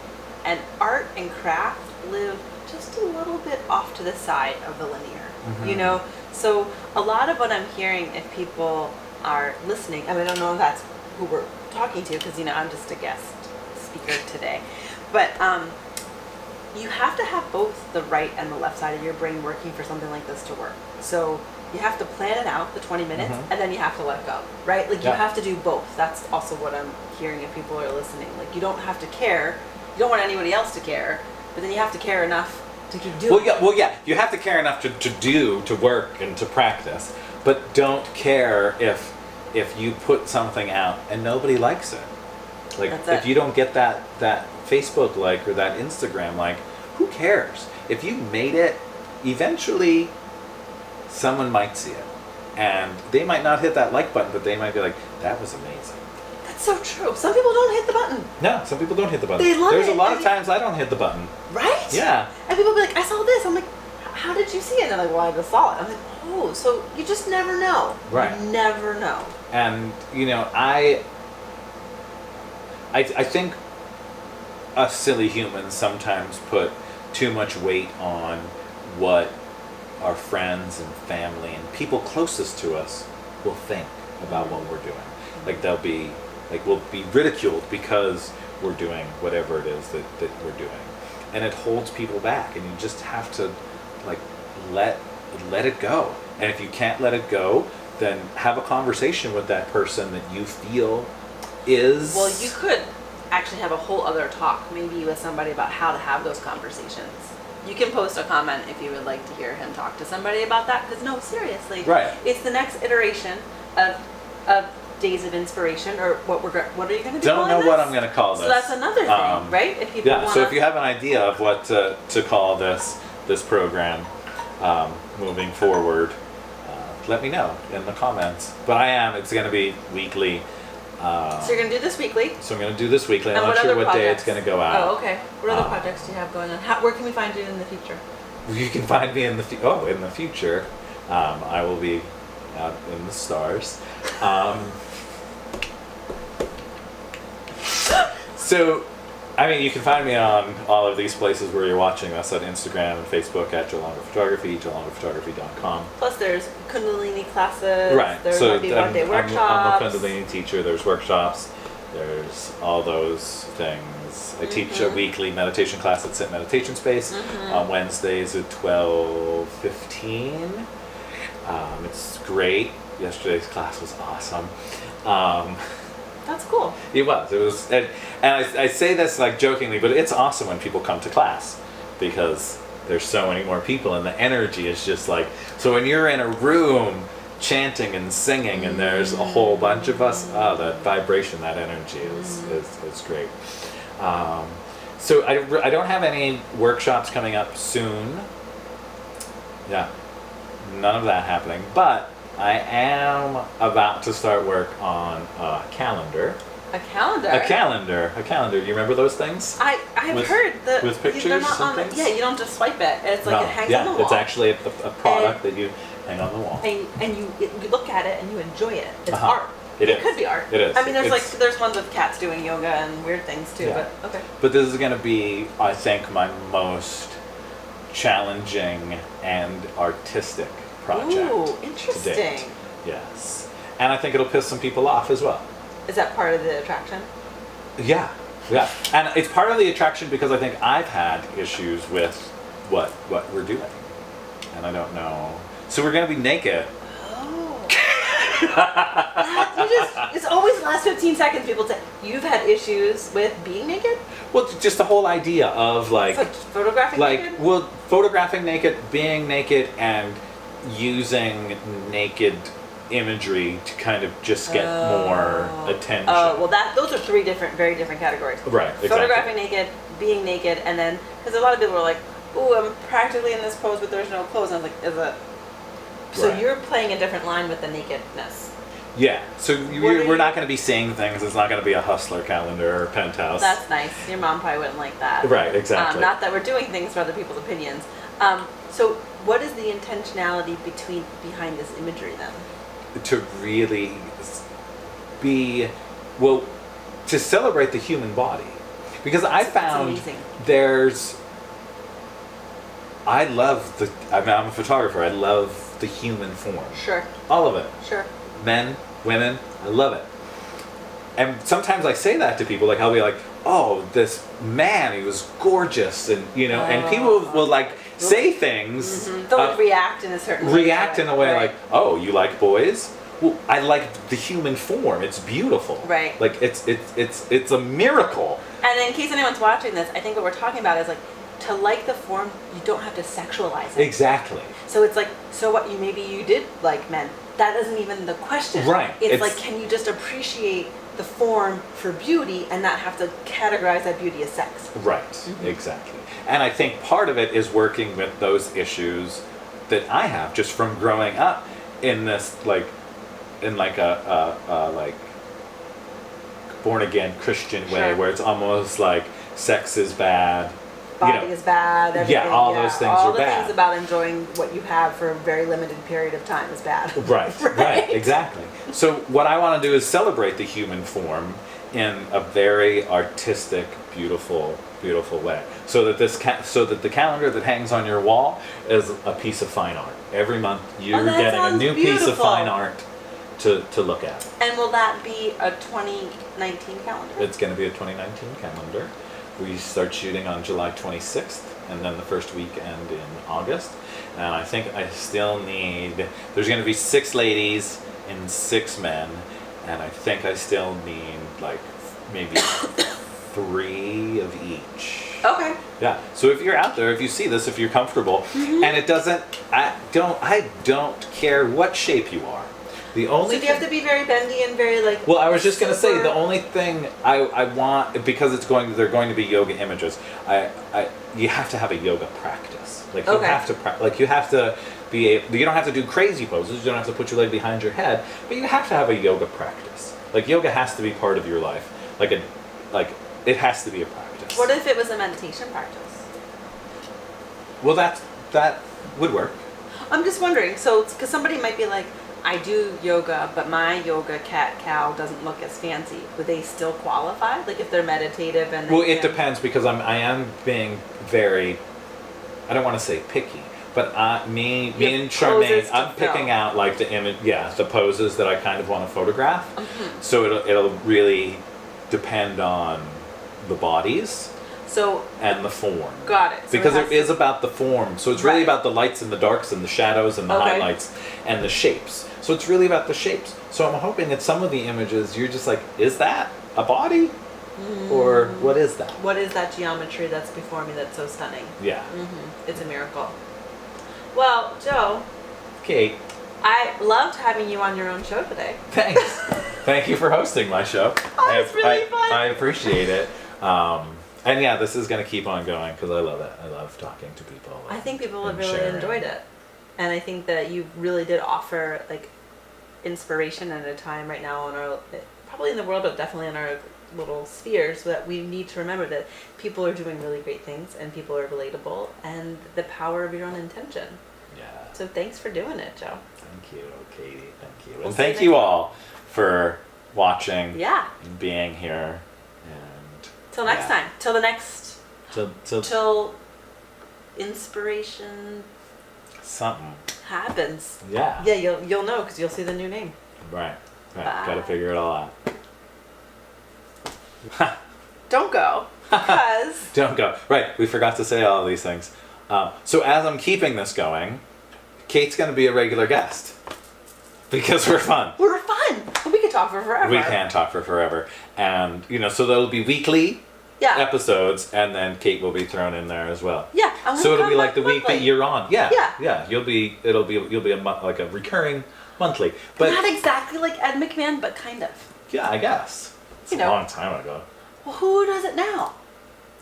And art and craft live just a little bit off to the side of the linear, you know? So a lot of what I'm hearing, if people are listening, I mean, I don't know if that's who we're talking to, because, you know, I'm just a guest speaker today, but you have to have both the right and the left side of your brain working for something like this to work. So you have to plan it out, the 20 minutes, and then you have to let go, right? Like, you have to do both. That's also what I'm hearing if people are listening. Like, you don't have to care, you don't want anybody else to care, but then you have to care enough to keep doing it. Well, yeah, you have to care enough to work and to practice, but don't care if you put something out and nobody likes it. Like, if you don't get that Facebook like or that Instagram like, who cares? If you made it, eventually someone might see it. And they might not hit that like button, but they might be like, that was amazing. That's so true. Some people don't hit the button. No, some people don't hit the button. They love There's it. a lot of times I don't hit the button. Right? Yeah. And people be like, I saw this. I'm like, how did you see it? And they're like, well, I just saw it. I'm like, oh, so you just never know. Right. You never know. And, you know, I think us silly humans sometimes put too much weight on what our friends and family and people closest to us will think about what we're doing. Like, we'll be ridiculed because we're doing whatever it is that we're doing. And it holds people back, and you just have to, like, let it go. And if you can't let it go, then have a conversation with that person that you feel is... Well, you could actually have a whole other talk, maybe with somebody, about how to have those conversations. You can post a comment if you would like to hear him talk to somebody about that, because no, seriously, right. It's the next iteration of Days of Inspiration, or what are you going to do? Don't know what I'm going to call this. So that's another thing, right? If people wanna... So if you have an idea of what to call this program moving forward, let me know in the comments. But it's going to be weekly. So you're gonna do this weekly. So I'm going to do this weekly. I'm And not what sure other what day it's projects? going to go out. Oh, okay. What other projects do you have going on? Where can we find you in the future? You can find me in the in the future. I will be out in the stars. So, I mean, you can find me on all of these places where you're watching us on Instagram and Facebook at Joe Longo Photography, joelongophotography.com. Plus, there's Kundalini classes. Right. There's So one-day I'm workshops. a Kundalini teacher. There's workshops. There's all those things. I teach a weekly meditation class at Sit Meditation Space on Wednesdays at 12:15. It's great. Yesterday's class was awesome. That's cool. It was, and I say this like jokingly, but it's awesome when people come to class because there's so many more people and the energy is just like, so when you're in a room chanting and singing and there's a whole bunch of us, that vibration, that energy is great. So I don't have any workshops coming up soon. Yeah, none of that happening, but I am about to start work on a calendar. A calendar? A calendar. Do you remember those things? I've heard that with pictures they're not and on things? Yeah, you don't just swipe it. It's like No, it hangs yeah, on the wall. it's actually a product that you hang on the wall. And you look at it and you enjoy it. It's Uh-huh. art. It is. could be art. It is. I mean, there's It's- there's ones with cats doing yoga and weird things too. Yeah. But okay. But this is going to be, I think, my most challenging and artistic project. Ooh, to date. interesting. Yes. And I think it'll piss some people off as well. Is that part of the attraction? Yeah. And it's part of the attraction because I think I've had issues with what we're doing. And I don't know. So we're going to be naked. Oh. It's always the last 15 seconds people say, you've had issues with being naked? Well, just the whole idea of like Photographing naked? photographing naked, being naked, and using naked imagery to kind of just get more attention. Oh, well, those are three very different categories. Right, exactly. Photographing naked, being naked, and then, because a lot of people are like, ooh, I'm practically in this pose, but there's no clothes. And I was like, is it? So Right. you're playing a different line with the nakedness. Yeah, so What are we're not going to be seeing things. It's not going to be a hustler calendar or penthouse. That's nice. Your mom probably wouldn't like that. Right, exactly. Not that we're doing things for other people's opinions. So what is the intentionality behind this imagery then? To really be, well, to celebrate the human body. Because I found amazing. I'm a photographer. I love the human form. Sure. All of it. Sure. Men, women, I love it. And sometimes I say that to people, like I'll be like, oh, this man, he was gorgeous, and and people will like say things. Mm-hmm. They'll react in a certain way. React in a way Right. like, oh, you like boys? Well, I like the human form. It's beautiful. Right. Like it's a miracle. And in case anyone's watching this, I think what we're talking about is like, to like the form, you don't have to sexualize it. Exactly. So it's like, so what, maybe you did like men. That isn't even the question. Right. It's like, can you just appreciate the form for beauty and not have to categorize that beauty as sex? Right. Mm-hmm. Exactly. And I think part of it is working with those issues that I have just from growing up in this a born again Christian way, Sure. where it's almost like sex is bad. Body is bad. Everything, all those things all are the bad. things about enjoying what you have for a very limited period of time is bad. Right, exactly. So what I want to do is celebrate the human form in a very artistic, beautiful way. So that the calendar that hangs on your wall is a piece of fine art. Every month you're that getting a sounds new piece of beautiful. fine art to look at. And will that be a 2019 calendar? It's going to be a 2019 calendar. We start shooting on July 26th, and then the first weekend in August. And I think I still need, there's going to be 6 ladies and 6 men, and I think I still need like maybe 3 of each. Okay. Yeah. So if you're out there, if you see this, if you're comfortable, and it doesn't, I don't care what shape you are. The only So do you have to be very bendy and very like? Well, I was just going to say super- the only thing I want, because they're going to be yoga images. You have to have a yoga practice. Like you Okay. have to you have to be you don't have to do crazy poses. You don't have to put your leg behind your head, but you have to have a yoga practice. Like yoga has to be part of your life. Like it has to be a practice. What if it was a meditation practice? Well, that would work. I'm just wondering. So, because somebody might be like, I do yoga, but my yoga cat-cow doesn't look as fancy. Would they still qualify? Like if they're meditative and Well, it depends because I am being very, I don't want to say picky, but me and Charmaine, I'm picking out like the image, the poses that I kind of want to photograph. Mm-hmm. So it'll really depend on the bodies. So and the form. Got it. So because it is about the form. So it's really about the lights and the darks and the shadows and the highlights and the shapes. So it's really about the shapes. So I'm hoping that some of the images you're just like, is that a body? Or what is that? What is that geometry that's before me that's so stunning? Yeah. It's a miracle. Well, Joe. Kate. I loved having you on your own show today. Thanks. Thank you for hosting my show. Oh, it's really fun. I appreciate it. And yeah, this is going to keep on going because I love it. I love talking to people. I think people have really sharing. enjoyed it. And I think that you really did offer like inspiration at a time right now in our, probably in the world, but definitely in our little sphere, so that we need to remember that people are doing really great things and people are relatable and the power of your own intention. Yeah. So thanks for doing it, Joe. Thank you, Katie. Thank you. And thank you all for watching and being here. And till next time. Till the next. Till inspiration something happens. Yeah. Yeah, you'll know because you'll see the new name. Right. Got to figure it all out. Don't go because. Don't go. Right. We forgot to say all of these things. So as I'm keeping this going, Kate's going to be a regular guest because we're fun. We're fun. We could talk for forever. We can talk for forever, and so there'll be weekly episodes, and then Kate will be thrown in there as well. Yeah. So it'll be like the week monthly. that you're on. Yeah. You'll be a like a recurring monthly, but not exactly like Ed McMahon, but kind of. Yeah, I guess. It's a long time ago. Well, who does it now?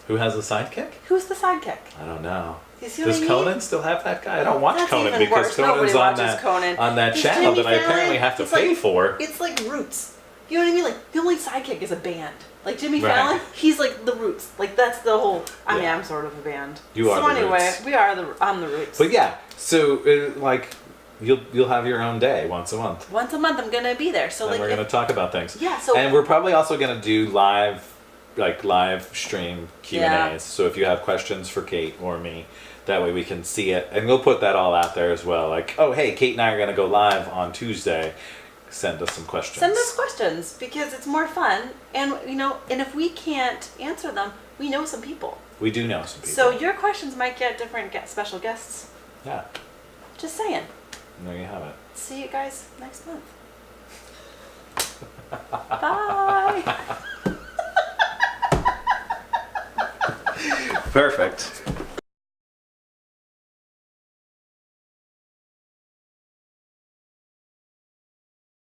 Who has a sidekick? Who's the sidekick? I don't know. Does Conan still have that guy? I don't watch That's Conan even because worse. Conan's Conan. on that channel that I apparently have to pay for. It's like Roots. You know what I mean? Like the only sidekick is a band. Like Jimmy Fallon, he's like the Roots. Like that's the whole. I mean, I'm sort of a band. You are. So the anyway, Roots. I'm the Roots. But yeah, so you'll have your own day once a month. Once a month, I'm gonna be there. So and we're gonna talk about things. Yeah. So and we're probably also gonna do live stream Q&As. Yeah. So if you have questions for Kate or me, that way we can see it, and we'll put that all out there as well. Like, oh hey, Kate and I are gonna go live on Tuesday. Send us some questions. Send us questions because it's more fun, and and if we can't answer them, we know some people. We do know some people. So your questions might get different special guests. Yeah. Just saying. There you have it. See you guys next month. Bye. Perfect.